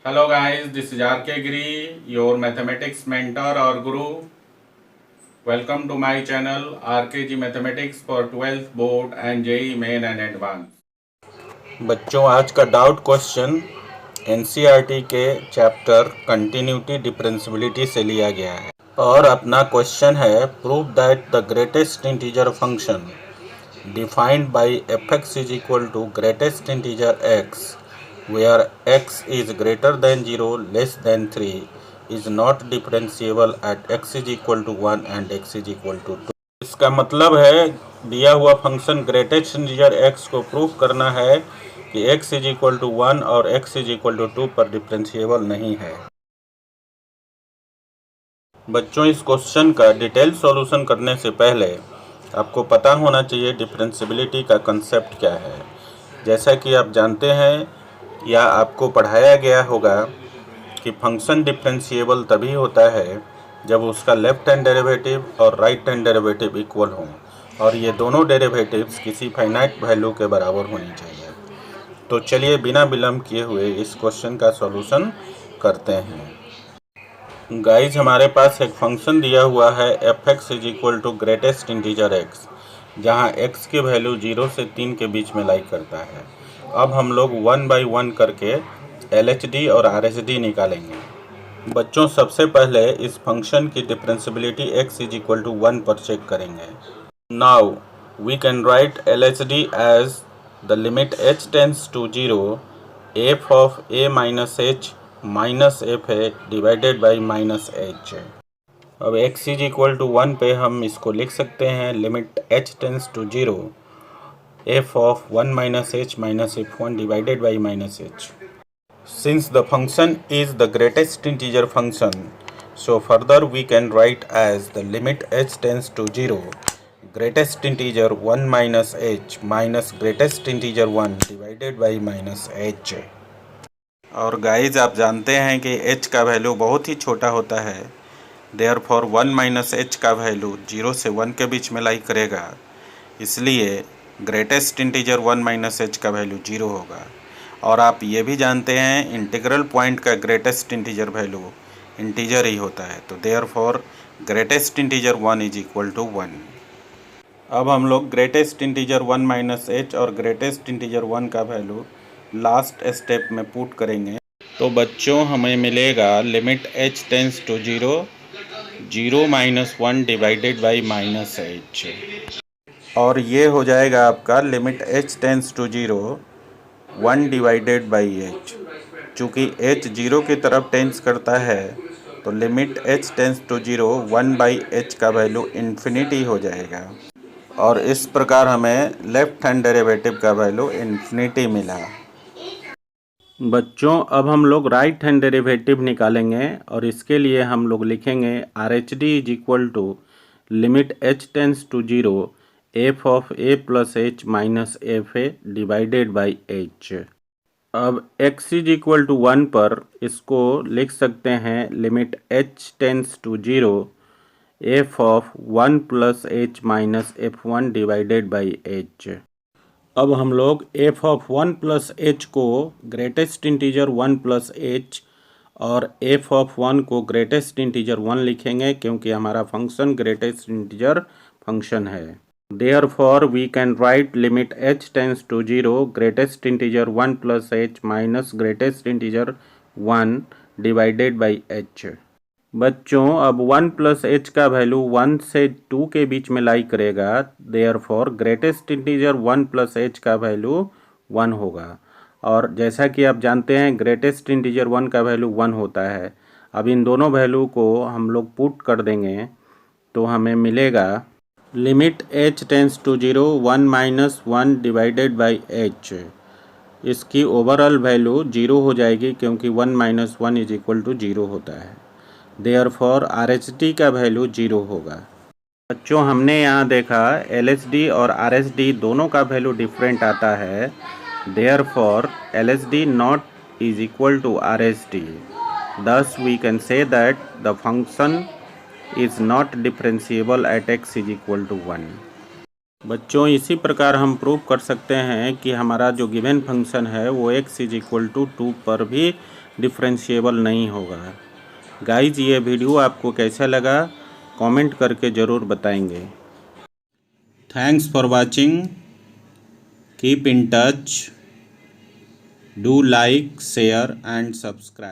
Hello guys, this is RK Giri, your mathematics mentor or guru. Welcome to my channel RKG Mathematics for 12th board and JEE main and advanced. बच्चों आज का doubt question NCERT के chapter continuity differentiability से लिया गया है और अपना क्वेश्चन है prove that the greatest integer function defined by fx is equal to greatest integer x where x is greater than 0 less than 3 is not differentiable at x is equal to 1 and x is equal to 2। इसका मतलब है दिया हुआ function greatest integer x को proof करना है कि x is equal to 1 और x इज इक्वल टू 2 पर डिफरेंशिएबल नहीं है। बच्चों इस क्वेश्चन का डिटेल सॉल्यूशन करने से पहले आपको पता होना चाहिए डिफरेंशियबिलिटी का कंसेप्ट क्या है। जैसा कि आप जानते हैं या आपको पढ़ाया गया होगा कि फंक्शन डिफरेंशिएबल तभी होता है जब उसका लेफ्ट हैंड डेरिवेटिव और राइट हैंड डेरिवेटिव इक्वल हों और ये दोनों डेरिवेटिव्स किसी फाइनाइट वैल्यू के बराबर होनी चाहिए। तो चलिए बिना विलंब किए हुए इस क्वेश्चन का सॉल्यूशन करते हैं। गाइज हमारे पास एक फंक्शन दिया हुआ है f x is equal to greatest integer x, जहाँ x की वैल्यू 0 से 3 के बीच में लाई करता है। अब हम लोग 1 बाई 1 करके LHD और RHD निकालेंगे। बच्चों सबसे पहले इस फंक्शन की differentiability x is equal to 1 पर चेक करेंगे। Now we can write LHD as the limit h tends to 0 f of a minus h minus f है डिवाइडेड बाई माइनस एच। अब x इज इक्वल टू 1 पे हम इसको लिख सकते हैं limit h tends to 0 f of 1 minus h minus f 1 divided by minus h. Since the function is the greatest integer function so further we can write as the limit h tends to 0 greatest integer 1 minus h minus greatest integer 1 divided by minus h. और guys आप जानते हैं कि h का value बहुत ही छोटा होता है, देयरफॉर 1 माइनस एच का वैल्यू 0 से 1 के बीच में लाई करेगा, इसलिए ग्रेटेस्ट इंटीजर 1 माइनस एच का वैल्यू 0 होगा। और आप ये भी जानते हैं इंटीग्रल पॉइंट का ग्रेटेस्ट इंटीजर वैल्यू इंटीजर ही होता है, तो therefore greatest integer 1 is equal to 1। अब हम लोग ग्रेटेस्ट इंटीजर 1 माइनस एच और ग्रेटेस्ट इंटीजर 1 का वैल्यू लास्ट स्टेप में पुट करेंगे। तो बच्चों हमें मिलेगा limit h tends to 0 minus 1 divided by minus h, और ये हो जाएगा आपका limit h tends to 0 1 divided by h. चूँकि h 0 की तरफ टेंस करता है तो limit h tends to 0 1 by h का वैल्यू इन्फिनिटी हो जाएगा, और इस प्रकार हमें लेफ्ट हैंड डेरिवेटिव का वैल्यू इन्फिनिटी मिला। बच्चों अब हम लोग राइट हैंड डेरिवेटिव निकालेंगे और इसके लिए हम लोग लिखेंगे RHD is equal to limit h tends to 0 f of a plus h minus f a divided by h. अब x इज इक्वल टू 1 पर इसको लिख सकते हैं limit h tends to 0 f of 1 plus h minus f 1 divided by h. अब हम लोग f of 1 plus h को ग्रेटेस्ट इंटीजर 1 प्लस एच और f ऑफ 1 को ग्रेटेस्ट इंटीजर 1 लिखेंगे, क्योंकि हमारा फंक्शन ग्रेटेस्ट इंटीजर फंक्शन है। Therefore we can write limit h tends to 0 greatest integer 1 plus h minus greatest integer 1 divided by h. बच्चों अब 1 plus H का value 1 से 2 के बीच में लाई करेगा, therefore greatest integer 1 plus H का वैल्यू 1 होगा। और जैसा कि आप जानते हैं ग्रेटेस्ट इंटीजर 1 का वैल्यू 1 होता है। अब इन दोनों वैल्यू को हम लोग पुट कर देंगे तो हमें मिलेगा limit h tends to 0 1 minus 1 divided by h. इसकी ओवरऑल वैल्यू 0 हो जाएगी, क्योंकि 1 माइनस 1 इज इक्वल टू 0 होता है। देयरफॉर RHD का वैल्यू 0 होगा। बच्चों हमने यहाँ देखा LHD और RHD दोनों का वैल्यू डिफरेंट आता है, therefore LHD not is equal to RHD। Thus we can say that the function is not differentiable at x is equal to 1। बच्चों इसी प्रकार हम प्रूव कर सकते हैं कि हमारा जो गिवन फंक्शन है वो x = 2 पर भी डिफरेंशिएबल नहीं होगा। गाइज ये वीडियो आपको कैसा लगा कमेंट करके ज़रूर बताएंगे। Thanks for watching, keep in touch, do like, share and subscribe.